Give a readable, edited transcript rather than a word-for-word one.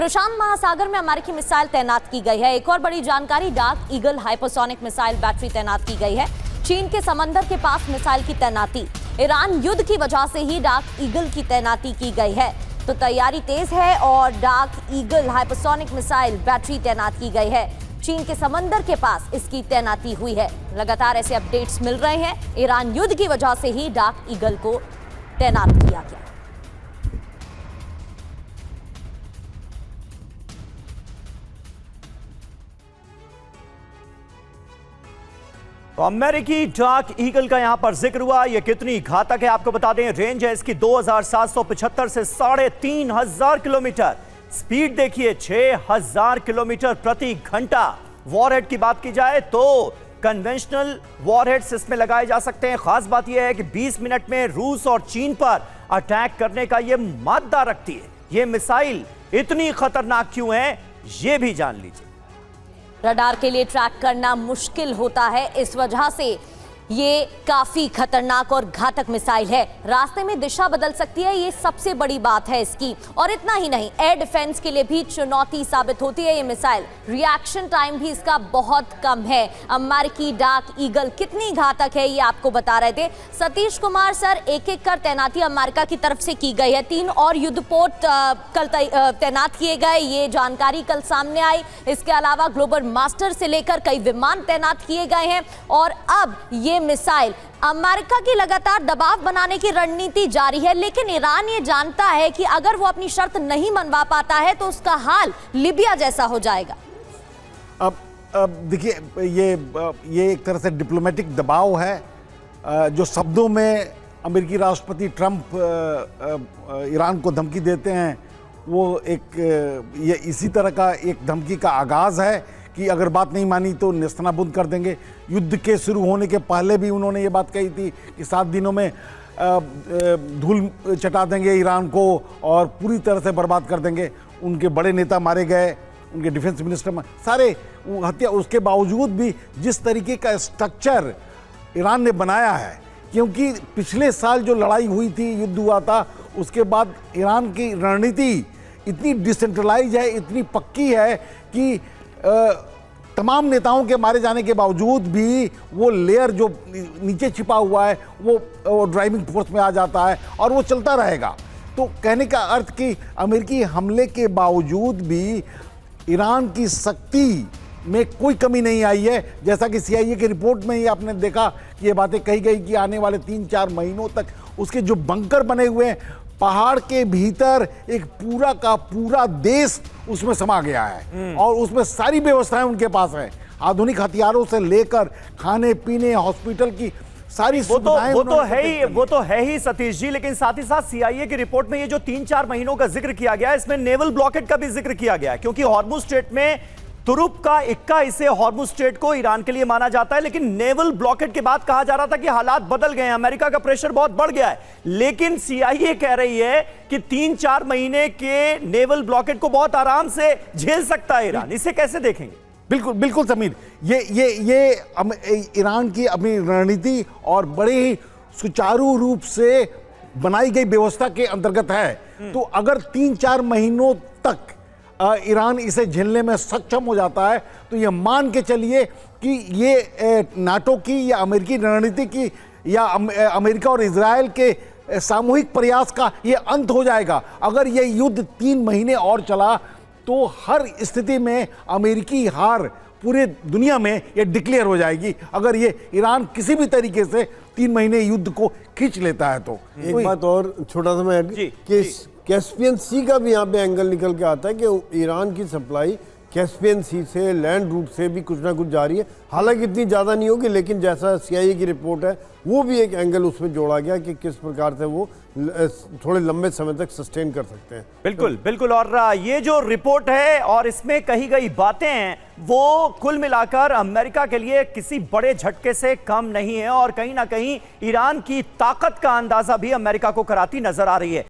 प्रशांत महासागर में अमेरिकी मिसाइल तैनात की गई है। एक और बड़ी जानकारी, dark eagle hypersonic missile battery तैनात की गई है। चीन के समंदर के पास मिसाइल की तैनाती, ईरान युद्ध की वजह से ही डार्क ईगल की तैनाती की गई है। तो तैयारी तेज है और dark eagle hypersonic missile battery तैनात की गई है। चीन के समंदर के पास इसकी तैनाती हुई है। लगातार ऐसे अपडेट्स मिल रहे हैं। ईरान युद्ध की वजह से ही डार्क ईगल को तैनात किया गया। तो अमेरिकी डार्क ईगल का यहां पर जिक्र हुआ। यह कितनी घातक है आपको बता दें। रेंज है इसकी 2775 से 3500 किलोमीटर। स्पीड देखिए 6000 किलोमीटर प्रति घंटा। वॉरहेड की बात की जाए तो कन्वेंशनल वॉरहेड्स इसमें लगाए जा सकते हैं। खास बात यह है कि 20 मिनट में रूस और चीन पर अटैक करने का यह मादा रखती है। यह मिसाइल इतनी खतरनाक क्यों है, यह भी जान लीजिए। रडार के लिए ट्रैक करना मुश्किल होता है, इस वजह से ये काफी खतरनाक और घातक मिसाइल है। रास्ते में दिशा बदल सकती है, ये सबसे बड़ी बात है इसकी। और इतना ही नहीं, एयर डिफेंस के लिए भी चुनौती साबित होती है ये मिसाइल। रिएक्शन टाइम भी इसका बहुत कम है। अमेरिकी डार्क ईगल कितनी घातक है ये आपको बता रहे थे सतीश कुमार सर। एक एक कर तैनाती अमेरिका की तरफ से की गई है। 3 और युद्धपोत कल तैनात किए गए, ये जानकारी कल सामने आई। इसके अलावा ग्लोबल मास्टर से लेकर कई विमान तैनात किए गए हैं। और अब ये मिसाइल, अमेरिका की लगातार दबाव बनाने की रणनीति जारी है, लेकिन ईरान ये जानता है कि अगर वो अपनी शर्त नहीं मनवा पाता है तो उसका हाल लीबिया जैसा हो जाएगा। अब देखिए, ये एक तरह से डिप्लोमेटिक दबाव है जो शब्दों में अमेरिकी राष्ट्रपति ट्रंप ईरान को धमकी देते हैं, वो ये इसी तरह का एक धमकी का आगाज़ है कि अगर बात नहीं मानी तो नेस्तनाबूद कर देंगे। युद्ध के शुरू होने के पहले भी उन्होंने ये बात कही थी कि 7 दिनों में धूल चटा देंगे ईरान को और पूरी तरह से बर्बाद कर देंगे। उनके बड़े नेता मारे गए, उनके डिफेंस मिनिस्टर सारे हत्या। उसके बावजूद भी जिस तरीके का स्ट्रक्चर ईरान ने बनाया है, क्योंकि पिछले साल जो लड़ाई हुई थी, युद्ध हुआ था, उसके बाद ईरान की रणनीति इतनी डिसेंट्रलाइज है, इतनी पक्की है कि तमाम नेताओं के मारे जाने के बावजूद भी वो लेयर जो नीचे छिपा हुआ है वो ड्राइविंग फोर्स में आ जाता है और वो चलता रहेगा। तो कहने का अर्थ कि अमेरिकी हमले के बावजूद भी ईरान की शक्ति में कोई कमी नहीं आई है। जैसा कि CIA की रिपोर्ट में ही आपने देखा कि ये बातें कही गई कि आने वाले 3-4 महीनों तक उसके जो बंकर बने हुए हैं पहाड़ के भीतर, एक पूरा का पूरा देश उसमें समा गया है और उसमें सारी व्यवस्थाएं उनके पास है। आधुनिक हथियारों से लेकर खाने पीने, हॉस्पिटल की सारी सुविधाएं वो तो है ही सतीश जी। लेकिन साथ ही साथ CIA की रिपोर्ट में ये जो 3-4 महीनों का जिक्र किया गया है, इसमें नेवल ब्लॉकेड का भी जिक्र किया गया है, क्योंकि हॉर्मुज स्ट्रेट में तुरुप का इक्का इसे हॉर्मुज स्ट्रेट को ईरान के लिए माना जाता है। लेकिन नेवल ब्लॉकेड के बाद कहा जा रहा था कि हालात बदल गए हैं, अमेरिका का प्रेशर बहुत बढ़ गया है। लेकिन CIA कह रही है कि 3-4 महीने के नेवल ब्लॉकेड को बहुत आराम से झेल सकता है ईरान। इसे कैसे देखेंगे? बिल्कुल बिल्कुल समीर, ये ईरान की अपनी रणनीति और बड़े ही सुचारू रूप से बनाई गई व्यवस्था के अंतर्गत है। तो अगर 3-4 महीनों तक ईरान इसे झेलने में सक्षम हो जाता है तो यह मान के चलिए कि ये नाटो की या अमेरिकी रणनीति की या अमेरिका और इजराइल के सामूहिक प्रयास का ये अंत हो जाएगा। अगर ये युद्ध 3 महीने और चला तो हर स्थिति में अमेरिकी हार पूरे दुनिया में ये डिक्लेयर हो जाएगी, अगर ये ईरान किसी भी तरीके से 3 महीने युद्ध को खींच लेता है तो। एक बात और छोटा सा मैं कि कैस्पियन सी का भी यहाँ पे एंगल निकल के आता है कि ईरान की सप्लाई कैस्पियन सी से, लैंड रूट से भी कुछ ना कुछ जा रही है। हालांकि इतनी ज़्यादा नहीं होगी, लेकिन जैसा CIA की रिपोर्ट है वो भी एक एंगल उसमें जोड़ा गया कि किस प्रकार से वो थोड़े लंबे समय तक सस्टेन कर सकते हैं। बिल्कुल बिल्कुल। और ये जो रिपोर्ट है और इसमें कही गई बातें हैं, वो कुल मिलाकर अमेरिका के लिए किसी बड़े झटके से कम नहीं है और कहीं ना कहीं ईरान की ताकत का अंदाजा भी अमेरिका को कराती नजर आ रही है।